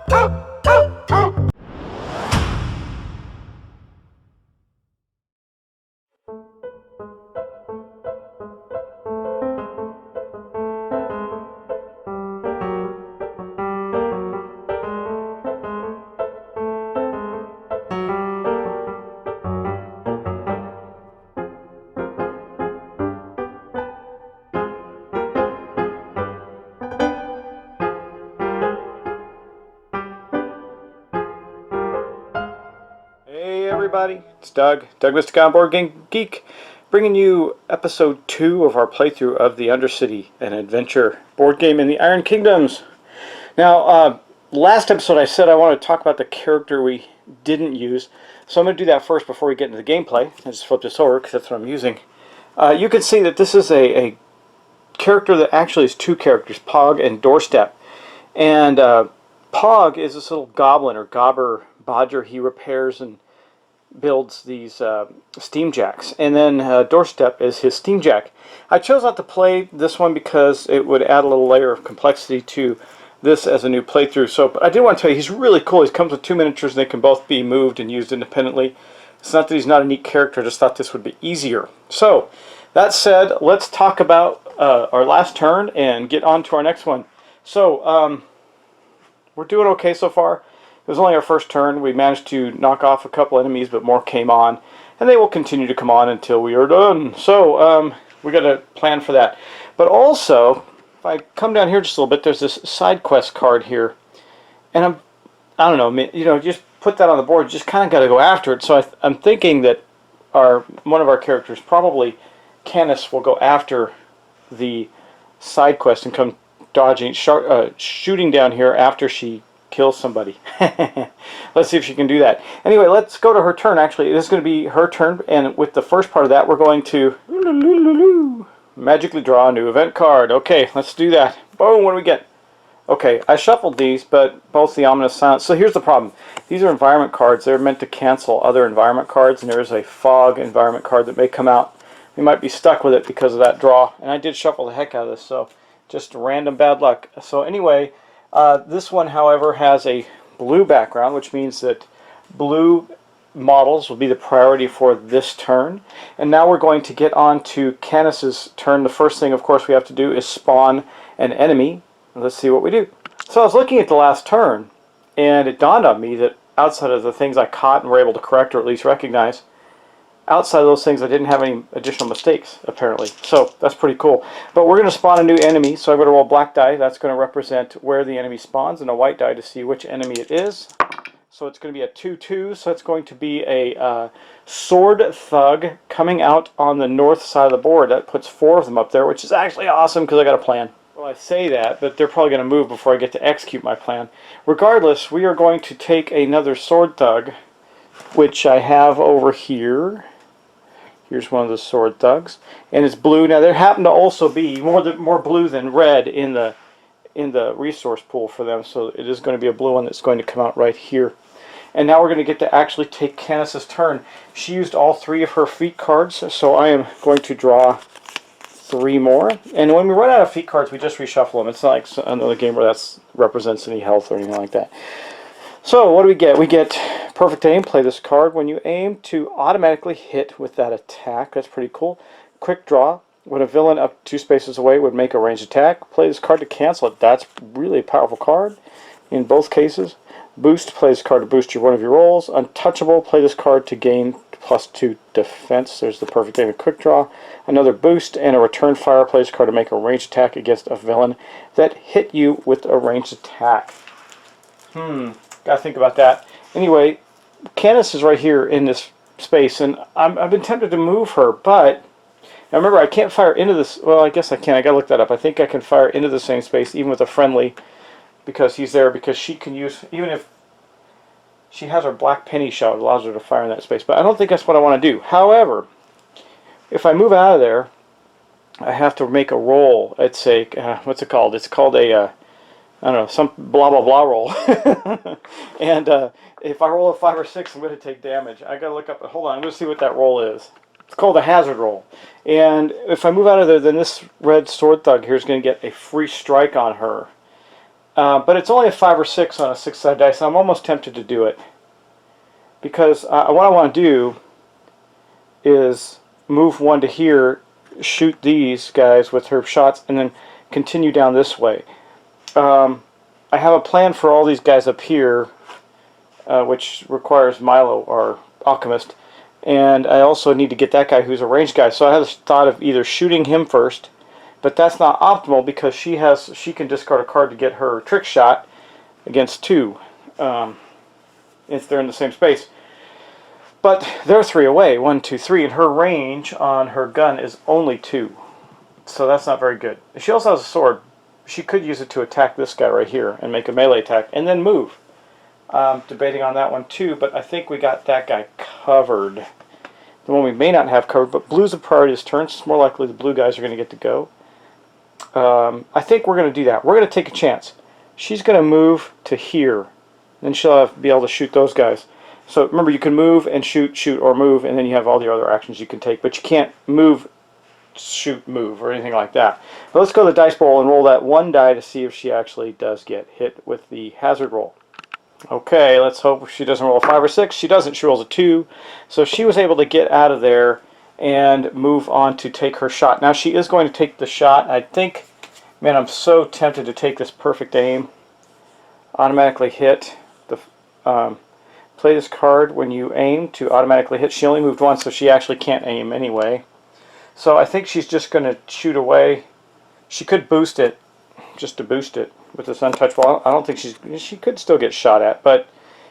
Hey everybody, it's Doug Mystic Board Game Geek, bringing you episode 2 of our playthrough of the Undercity, an adventure board game in the Iron Kingdoms. Now, last episode I said I wanted to talk about the character we didn't use, so I'm going to do that first before we get into the gameplay. I just flip this over because that's what I'm using. You can see that this is a character that actually is two characters, Pog and Doorstep. And Pog is this little goblin or gobber bodger. He repairs and builds these steam jacks, and then Doorstep is his steam jack. I chose not to play this one because it would add a little layer of complexity to this as a new playthrough. So, but I did want to tell you he's really cool. He comes with two miniatures and they can both be moved and used independently. It's not that he's not a neat character, I just thought this would be easier. So, that said, let's talk about our last turn and get on to our next one. So, we're doing okay so far. It was only our first turn. We managed to knock off a couple enemies, but more came on. And they will continue to come on until we are done. So, we got to plan for that. But also, if I come down here just a little bit, there's this side quest card here. And I don't know, you know, just put that on the board. You just kind of got to go after it. So I'm thinking that one of our characters, probably Canice, will go after the side quest and come dodging, shooting down here after she kills somebody. Let's see if she can do that. Anyway, let's go to her turn. Actually, this is going to be her turn, and with the first part of that, we're going to magically draw a new event card. Okay, let's do that. Boom, what do we get? Okay, I shuffled these, but both the ominous silence. So here's the problem. These are environment cards. They're meant to cancel other environment cards, and there is a fog environment card that may come out. We might be stuck with it because of that draw, and I did shuffle the heck out of this, so just random bad luck. So anyway, this one, however, has a blue background, which means that blue models will be the priority for this turn. And now we're going to get on to Canice's turn. The first thing, of course, we have to do is spawn an enemy. Let's see what we do. So I was looking at the last turn, and it dawned on me that outside of the things I caught and were able to correct or at least recognize, outside of those things, I didn't have any additional mistakes, apparently. So, that's pretty cool. But we're going to spawn a new enemy, so I'm going to roll a black die. That's going to represent where the enemy spawns, and a white die to see which enemy it is. So it's going to be a 2-2, so it's going to be a sword thug coming out on the north side of the board. That puts 4 of them up there, which is actually awesome because I got a plan. Well, I say that, but they're probably going to move before I get to execute my plan. Regardless, we are going to take another sword thug, which I have over here. Here's one of the sword thugs, and it's blue. Now there happen to also be more blue than red in the resource pool for them, so it is going to be a blue one that's going to come out right here. And now we're going to get to actually take Canice's turn. She used all 3 of her feat cards, so I am going to draw 3 more. And when we run out of feat cards, we just reshuffle them. It's not like another game where that represents any health or anything like that. So what do we get? We get perfect aim. Play this card. When you aim to automatically hit with that attack, that's pretty cool. Quick draw. When a villain up 2 spaces away would make a ranged attack, play this card to cancel it. That's really a powerful card in both cases. Boost. Play this card to boost one of your rolls. Untouchable. Play this card to gain +2 defense. There's the perfect aim and quick draw. Another boost and a return fire. Play this card to make a ranged attack against a villain that hit you with a ranged attack. Gotta think about that. Anyway, Canice is right here in this space, and I've been tempted to move her, but now remember, I can't fire into this. Well, I guess I can. I gotta look that up. I think I can fire into the same space, even with a friendly, because he's there. Because she can use, even if she has her black penny shell, it allows her to fire in that space. But I don't think that's what I want to do. However, if I move out of there, I have to make a roll. It's a what's it called? It's called a I don't know, some blah blah blah roll. And if I roll a 5 or 6, I'm going to take damage. I got to look up. Hold on, I'm going to see what that roll is. It's called a hazard roll. And if I move out of there, then this red sword thug here is going to get a free strike on her. But it's only a 5 or 6 on a 6-sided dice, and I'm almost tempted to do it. Because what I want to do is move one to here, shoot these guys with her shots, and then continue down this way. I have a plan for all these guys up here, which requires Milo, our alchemist, and I also need to get that guy who's a ranged guy. So I had this thought of either shooting him first, but that's not optimal because she can discard a card to get her trick shot against 2 if they're in the same space. But they're 3 away, 1, 2, 3, and her range on her gun is only 2. So that's not very good. She also has a sword. She could use it to attack this guy right here and make a melee attack and then move. Debating on that one too, but I think we got that guy covered. The one we may not have covered, but blue's a priority this turn, so it's more likely the blue guys are going to get to go. I think we're going to do that. We're going to take a chance. She's going to move to here. Then she'll be able to shoot those guys. So remember, you can move and shoot, shoot, or move, and then you have all the other actions you can take. But you can't move, shoot, move, or anything like that. But let's go to the dice bowl and roll that 1 die to see if she actually does get hit with the hazard roll. Okay, let's hope she doesn't roll a 5 or 6. She doesn't. She rolls a 2. So she was able to get out of there and move on to take her shot. Now she is going to take the shot. I think, man, I'm so tempted to take this perfect aim. Automatically hit. Play this card when you aim to automatically hit. She only moved once, so she actually can't aim anyway. So I think she's just going to shoot away. She could boost it, just to boost it with this untouchable. I don't think she could still get shot at, but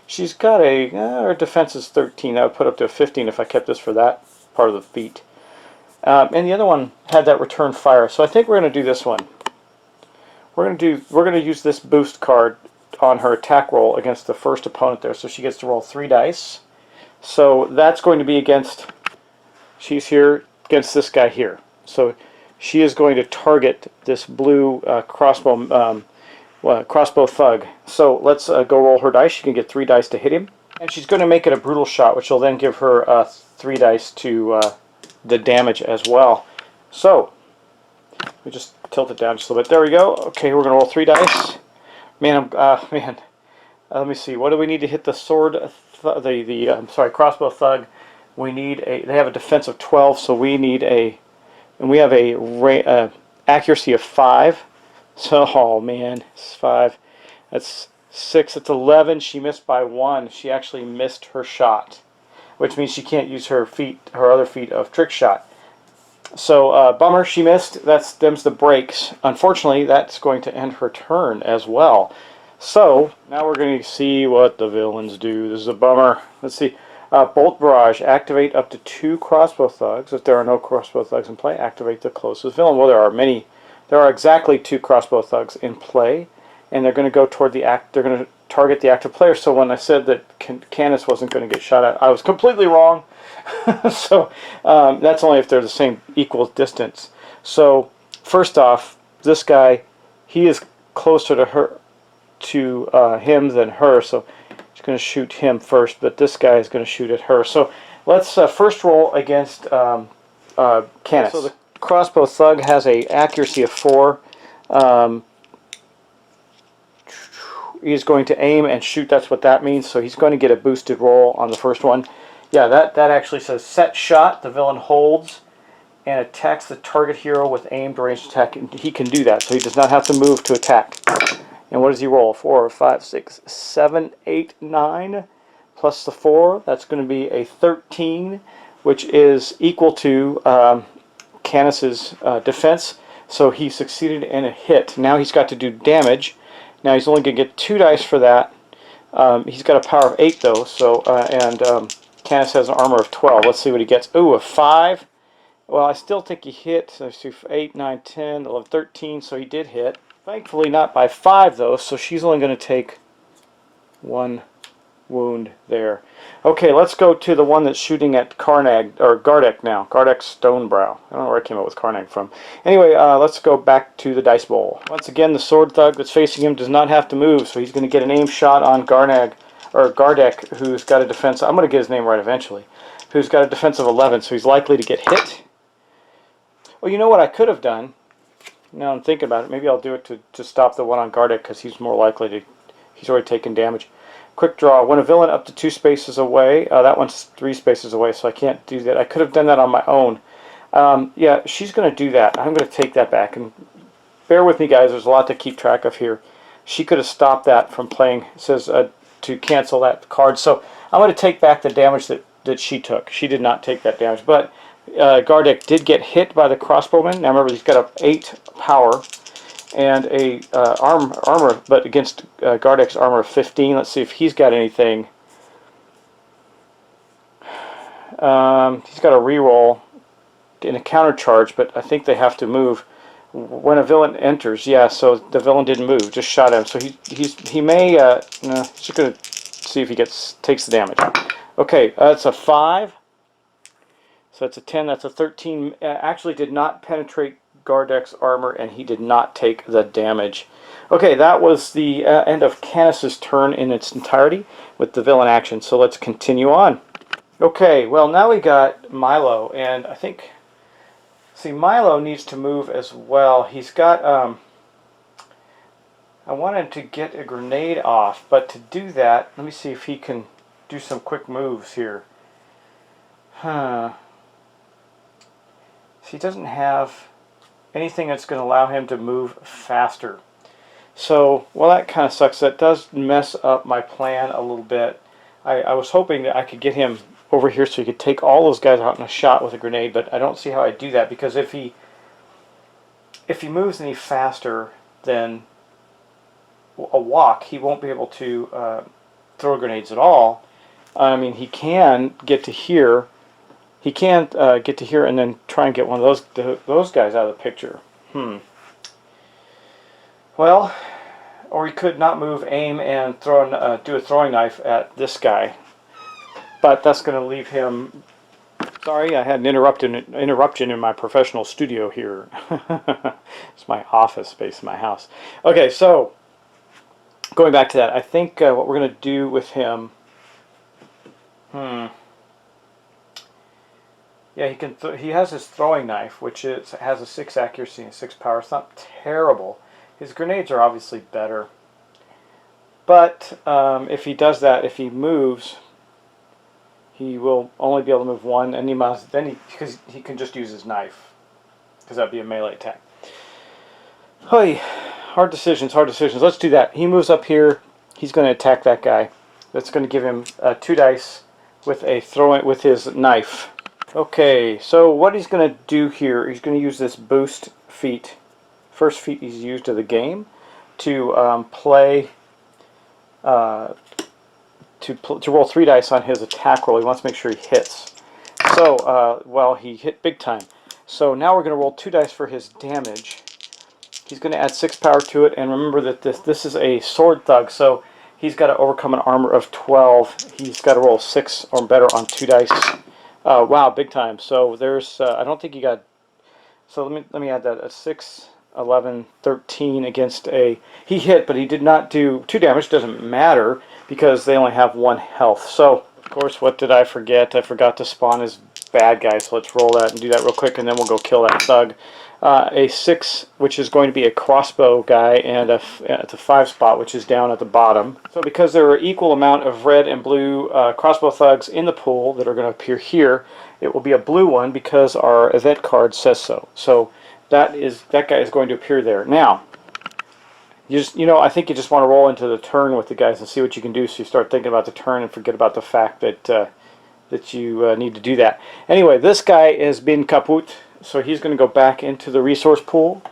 she's got her defense is 13. That would put up to a 15 if I kept this for that part of the feat. And the other one had that return fire. So I think we're going to do this one. We're going to use this boost card on her attack roll against the first opponent there. So she gets to roll 3 dice. So that's going to be against, she's here against this guy here. So she is going to target this blue crossbow thug. So let's go roll her dice. She can get 3 dice to hit him. And she's going to make it a brutal shot, which will then give her 3 dice to the damage as well. So we just tilt it down just a little bit. There we go. Okay, we're going to roll 3 dice. Man, let me see. What do we need to hit the sword? Crossbow thug. We need a. They have a defense of 12, so we need a. And we have a accuracy of 5. So, oh man, it's 5. That's 6. That's 11. She missed by 1. She actually missed her shot, which means she can't use her other feat of trick shot. So, bummer, she missed. That's them's the breaks. Unfortunately, that's going to end her turn as well. So, now we're going to see what the villains do. This is a bummer. Let's see. Bolt Barrage. Activate up to 2 crossbow thugs. If there are no crossbow thugs in play, activate the closest villain. Well, there are many. There are exactly 2 crossbow thugs in play, and they're going to go toward the they're going to target the active player. So when I said that Canice wasn't going to get shot at, I was completely wrong. So that's only if they're the same equal distance. So first off, this guy, he is closer to him than her, so she's going to shoot him first, but this guy is going to shoot at her. So let's first roll against Canice. So the crossbow thug has a accuracy of 4. He's going to aim and shoot. That's what that means. So he's going to get a boosted roll on the first one. Yeah, that actually says set shot. The villain holds and attacks the target hero with aimed ranged attack. And he can do that, so he does not have to move to attack. And what does he roll? 4, 5, 6, 7, 8, 9 plus the 4. That's going to be a 13, which is equal to Canice's defense. So he succeeded in a hit. Now he's got to do damage. Now he's only going to get 2 dice for that. He's got a power of 8 though. So Canice has an armor of 12. Let's see what he gets. Ooh, a 5. Well, I still think he hit. So 8, 9, 10, 11, 13. So he did hit. Thankfully not by 5 though. So she's only going to take 1 wound there. Okay, let's go to the one that's shooting at Gardex now. Gardex Stonebrow. I don't know where I came up with Carnag from. Anyway, let's go back to the dice bowl. Once again, the sword thug that's facing him does not have to move, so he's going to get an aim shot on Gardex, who's got a defense. I'm going to get his name right eventually. Who's got a defense of 11, so he's likely to get hit. Well, you know what I could have done Now I'm thinking about it. Maybe I'll do it to stop the one on Gardex because he's more likely to. He's already taken damage. Quick draw. When a villain up to 2 spaces away, that one's 3 spaces away, so I can't do that. I could have done that on my own. Yeah, she's going to do that. I'm going to take that back. And bear with me, guys. There's a lot to keep track of here. She could have stopped that from playing. It says to cancel that card. So I'm going to take back the damage that she took. She did not take that damage. But Gardex did get hit by the crossbowman. Now remember, he's got a 8 power and a armor, but against Gardex armor of 15. Let's see if he's got anything. He's got a reroll in a counter charge, but I think they have to move when a villain enters. Yeah, so the villain didn't move, just shot him. So he may no, he's just gonna see if he takes the damage. Okay, that's a 5. So that's a 10. That's a 13. Actually, did not penetrate Gardex armor, and he did not take the damage. Okay, that was the end of Canice's turn in its entirety with the villain action. So let's continue on. Okay, well now we got Milo, and I think, see, Milo needs to move as well. He's got, I wanted to get a grenade off, but to do that, let me see if he can do some quick moves here. Huh. He doesn't have anything that's going to allow him to move faster. So, well, that kind of sucks. That does mess up my plan a little bit. I was hoping that I could get him over here so he could take all those guys out in a shot with a grenade, but I don't see how I do that, because if he moves any faster than a walk, he won't be able to throw grenades at all. I mean, he can get to here. He can't get to here and then try and get one of those guys out of the picture. Well, or he could not move, aim, and do a throwing knife at this guy. But that's going to leave him. Sorry, I had an interruption in my professional studio here. It's my office space in my house. Okay, so going back to that, I think what we're going to do with him. Yeah, he has his throwing knife, which has a 6 accuracy and 6 power. It's not terrible. His grenades are obviously better. But if he does that, if he moves, he will only be able to move one, and because he can just use his knife, because that'd be a melee attack. Hey, hard decisions, hard decisions. Let's do that. He moves up here. He's going to attack that guy. That's going to give him 2 dice with with his knife. Okay, so what he's going to do here, he's going to use this boost feat, first feat he's used of the game, to play, to roll 3 dice on his attack roll. He wants to make sure he hits. So, well, he hit big time. So now we're going to roll 2 dice for his damage. He's going to add 6 power to it, and remember that this is a sword thug, so he's got to overcome an armor of 12. He's got to roll 6 or better on 2 dice. Wow, big time. So there's, I don't think he got, so let me add that, a 6, 11, 13 against a, he hit, but he did not do 2 damage. Doesn't matter, because they only have 1 health. So, of course, what did I forget? I forgot to spawn his bad guy, so let's roll that and do that real quick, and then we'll go kill that thug. A 6, which is going to be a crossbow guy, and it's a 5 spot, which is down at the bottom. So because there are equal amount of red and blue crossbow thugs in the pool that are going to appear here, it will be a blue one because our event card says so. So that guy is going to appear there. Now, I think you just want to roll into the turn with the guys and see what you can do, so you start thinking about the turn and forget about the fact that you need to do that. Anyway, this guy has been kaput. So he's going to go back into the resource pool,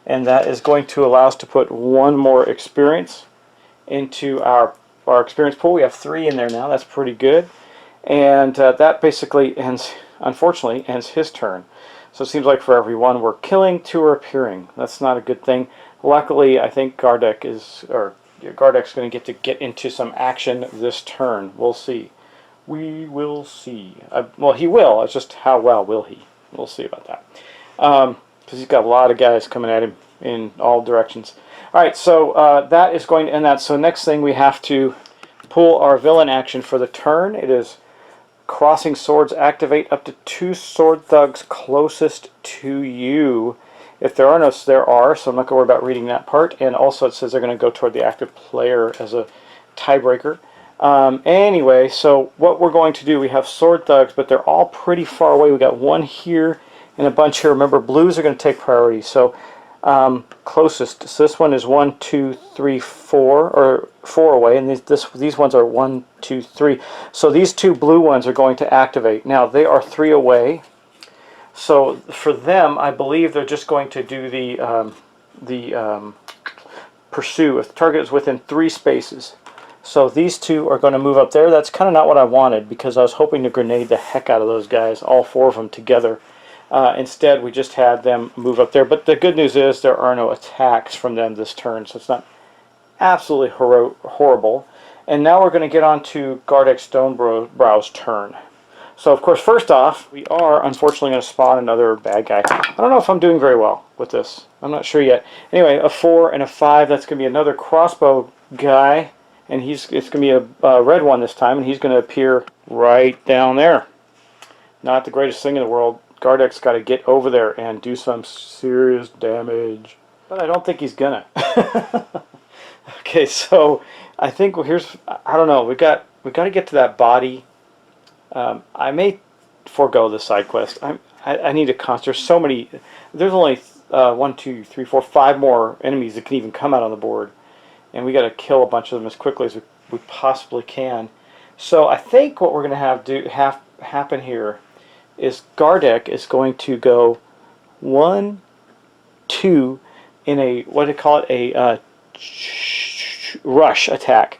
and that is going to allow us to put 1 more experience into our experience pool. We have 3 in there now. That's pretty good. And that basically unfortunately ends his turn. So it seems like for every 1 we're killing, 2 are appearing. That's not a good thing. Luckily, I think Gardex is going to get into some action this turn. We'll see. We will see. Well, he will. It's just how well will he? We'll see about that. Because he's got a lot of guys coming at him in all directions. Alright, so that is going to end that. So next thing, we have to pull our villain action for the turn. It is crossing swords. Activate up to 2 sword thugs closest to you. If there are no, there are, so I'm not going to worry about reading that part. And also it says they're going to go toward the active player as a tiebreaker. Anyway, so what we're going to do, we have sword thugs, but they're all pretty far away. We got one here and a bunch here. Remember, blues are going to take priority. So closest. So this one is 1, 2, 3, 4, or 4 away, and these ones are 1, 2, 3. So these two blue ones are going to activate. Now they are 3 away. So for them, I believe they're just going to do the pursue. If the target is within 3 spaces. So these two are going to move up there. That's kind of not what I wanted, because I was hoping to grenade the heck out of those guys, all 4 of them together. Instead, we just had them move up there. But the good news is there are no attacks from them this turn, so it's not absolutely horrible. And now we're going to get on to Gardex Stonebrow's turn. So, of course, first off, we are unfortunately going to spawn another bad guy. I don't know if I'm doing very well with this. I'm not sure yet. Anyway, a 4 and a 5, that's going to be another crossbow guy. And it's going to be a red one this time, and he's going to appear right down there. Not the greatest thing in the world. Gardex got to get over there and do some serious damage. But I don't think he's gonna. Okay, so I think I don't know. We got to get to that body. I may forego the side quest. I need to concentrate. There's so many. There's only 1, 2, 3, 4, 5 more enemies that can even come out on the board, and we got to kill a bunch of them as quickly as we possibly can. So I think what we're going to have happen here is Gardex is going to go 1, 2 in a, what do you call it, a rush attack.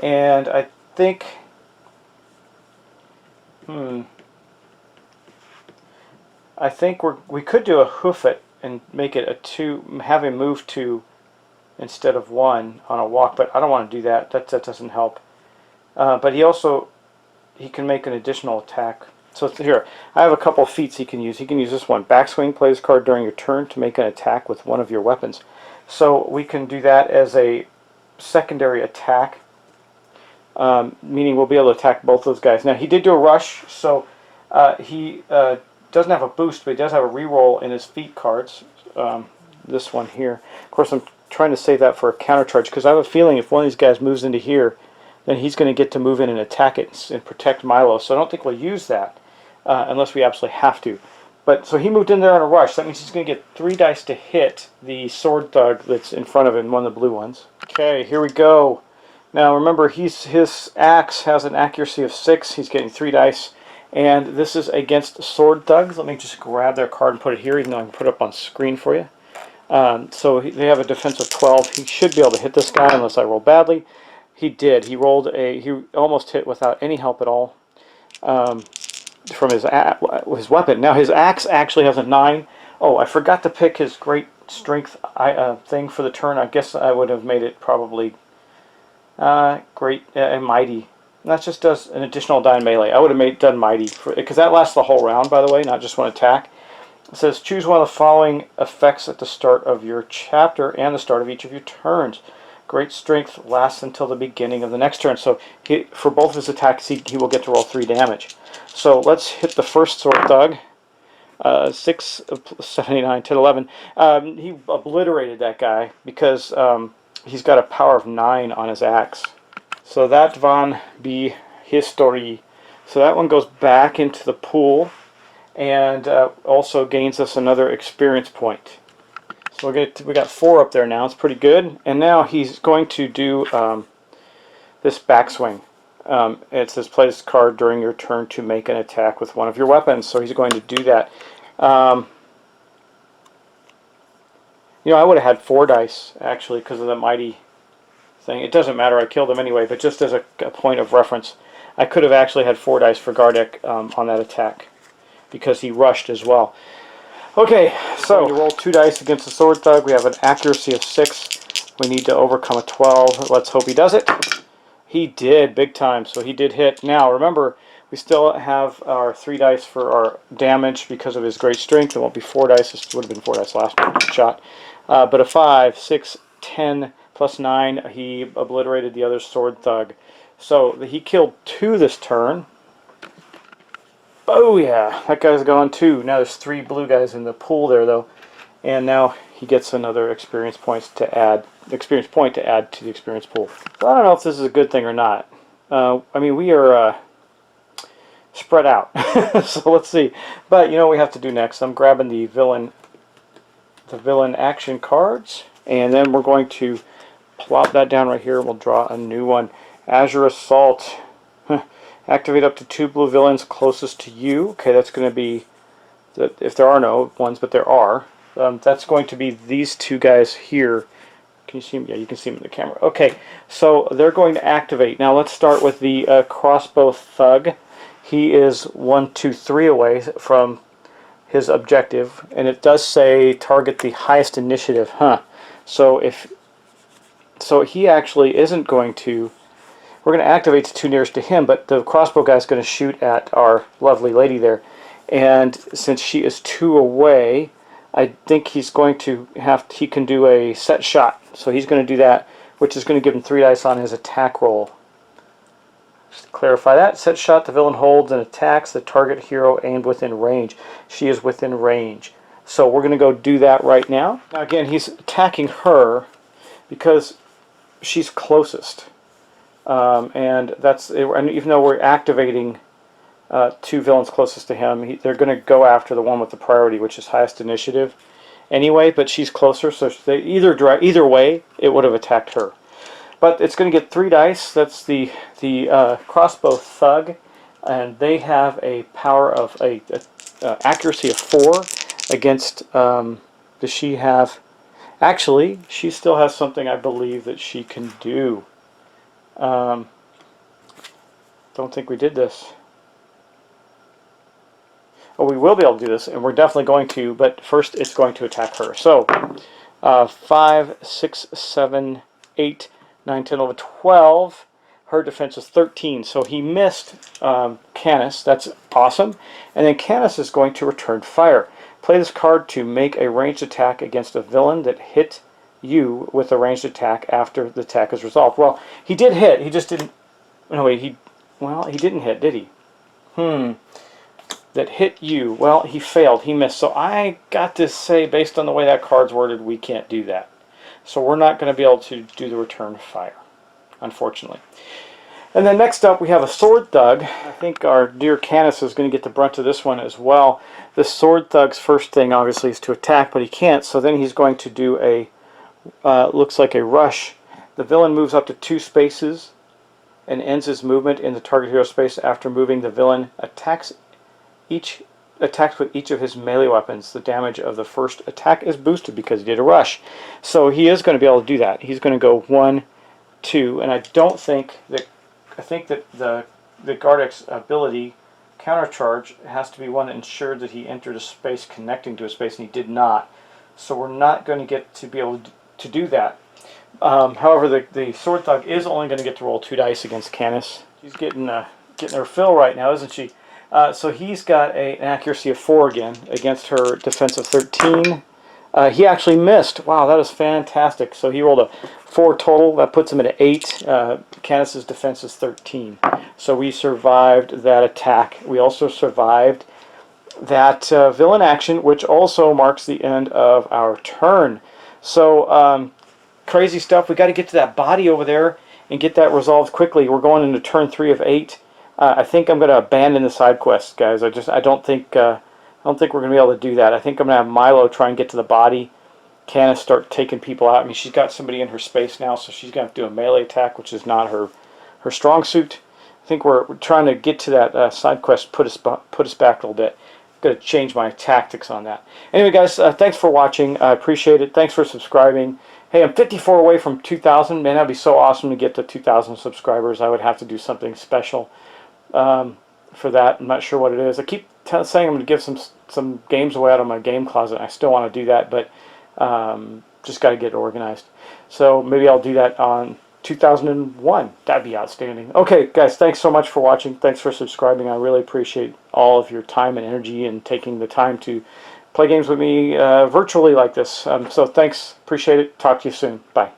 And I think, I think we could do a hoof it and make it a 2, have him move 2 instead of 1 on a walk, but I don't want to do that. That doesn't help. But he can make an additional attack. So here, I have a couple of feats he can use. He can use this one. Backswing, play this card during your turn to make an attack with one of your weapons. So we can do that as a secondary attack, meaning we'll be able to attack both those guys. Now, he did do a rush, so he doesn't have a boost, but he does have a reroll in his feat cards. This one here. Of course, I'm trying to save that for a counter charge, because I have a feeling if one of these guys moves into here, then he's going to get to move in and attack it and protect Milo. So I don't think we'll use that unless we absolutely have to. But so he moved in there on a rush. That means he's going to get 3 dice to hit the sword thug that's in front of him, one of the blue ones. Okay, here we go. Now remember, his axe has an accuracy of 6. He's getting 3 dice. And this is against sword thugs. Let me just grab their card and put it here, even though I can put it up on screen for you. So they have a defense of 12. He should be able to hit this guy unless I roll badly. He did. He almost hit without any help at all from his weapon. Now his axe actually has a 9. Oh, I forgot to pick his great strength thing for the turn. I guess I would have made it probably great and mighty. And that just does an additional die in melee. I would have done mighty, because that lasts the whole round, by the way, not just one attack. It says choose one of the following effects at the start of your chapter and the start of each of your turns. Great strength lasts until the beginning of the next turn. So for both of his attacks, he will get to roll 3 damage. So let's hit the first sword thug. 6, 79, 10, 11. He obliterated that guy because he's got a power of 9 on his axe. So that van be history. So that one goes back into the pool and also gains us another experience point. So we got 4 up there now. It's pretty good. And now he's going to do this backswing. It says play this card during your turn to make an attack with one of your weapons. So he's going to do that. You know, I would have had 4 dice actually because of the mighty thing. It doesn't matter. I killed him anyway. But just as a point of reference, I could have actually had 4 dice for Gardex on that attack because he rushed as well. Okay, so you roll 2 dice against the sword thug. We have an accuracy of 6. We need to overcome a 12. Let's hope he does it. He did, big time. So he did hit. Now, remember, we still have our 3 dice for our damage because of his great strength. It won't be 4 dice. This would have been 4 dice last shot. But a 5, 6, 10, plus 9. He obliterated the other sword thug. So he killed 2 this turn. Oh yeah, that guy's gone too. Now there's 3 blue guys in the pool there though. And now he gets another experience point to add to the experience pool. So I don't know if this is a good thing or not. I mean, we are spread out, so let's see. But you know what we have to do next? I'm grabbing the villain action cards, and then we're going to plop that down right here. We'll draw a new one. Azure Assault. Activate up to 2 blue villains closest to you. Okay, that's going to be, if there are no ones, but there are. That's going to be these two guys here. Can you see them? Yeah, you can see them in the camera. Okay, so they're going to activate. Now let's start with the crossbow thug. He is 1, 2, 3 away from his objective, and it does say target the highest initiative. So he actually isn't going to. We're going to activate the 2 nearest to him, but the crossbow guy is going to shoot at our lovely lady there. And since she is 2 away, I think he's going to he can do a set shot. So he's going to do that, which is going to give him 3 dice on his attack roll. Just to clarify that, set shot, the villain holds and attacks the target hero aimed within range. She is within range. So we're going to go do that right now. Now again, he's attacking her because she's closest. And even though we're activating 2 villains closest to him, they're going to go after the one with the priority, which is highest initiative anyway, but she's closer, so either way it would have attacked her. But it's going to get 3 dice. That's the crossbow thug, and they have a power of a accuracy of 4 against. Does she have? Actually, she still has something I believe that she can do. Don't think we did this. Oh, we will be able to do this, and we're definitely going to, but first it's going to attack her. So, 5, 6, 7, 8, 9, 10, 11, 12. Her defense is 13, so he missed Canice. That's awesome. And then Canice is going to return fire. Play this card to make a ranged attack against a villain that hit you with a ranged attack after the attack is resolved. Well, he did hit. He just didn't. No, wait. He didn't hit, did he? That hit you. Well, he failed. He missed. So I got to say, based on the way that card's worded, we can't do that. So we're not going to be able to do the return fire, unfortunately. And then next up, we have a sword thug. I think our dear Canice is going to get the brunt of this one as well. The sword thug's first thing, obviously, is to attack, but he can't. So then he's going to do a looks like a rush. The villain moves up to 2 spaces and ends his movement in the target hero space. After moving, the villain attacks with each of his melee weapons. The damage of the first attack is boosted because he did a rush. So he is going to be able to do that. He's going to go 1, 2, and I think that the Gardex ability countercharge has to be one that ensured that he entered a space connecting to a space, and he did not. So we're not going to get to be able to do that. However, the sword thug is only going to get to roll 2 dice against Canice. She's getting her fill right now, isn't she? So he's got an accuracy of 4 again against her defense of 13. He actually missed. Wow, that is fantastic. So he rolled a 4 total. That puts him at an 8. Canice's defense is 13. So we survived that attack. We also survived that villain action, which also marks the end of our turn. So crazy stuff. We got to get to that body over there and get that resolved quickly. We're going into turn 3 of 8. I think I'm going to abandon the side quests, guys. I don't think we're going to be able to do that. I think I'm going to have Milo try and get to the body. Canice start taking people out. I mean, she's got somebody in her space now, so she's going to have to do a melee attack, which is not her strong suit. I think we're trying to get to that side quest, put us back a little bit. I'm going to change my tactics on that. Anyway, guys, thanks for watching. I appreciate it. Thanks for subscribing. Hey, I'm 54 away from 2,000. Man, that'd be so awesome to get to 2,000 subscribers. I would have to do something special for that. I'm not sure what it is. I keep saying I'm going to give some games away out of my game closet. I still want to do that, but just got to get organized. So maybe I'll do that on 2001. That'd be outstanding. Okay, guys, thanks so much for watching. Thanks for subscribing. I really appreciate all of your time and energy and taking the time to play games with me virtually like this. So thanks. Appreciate it. Talk to you soon. Bye.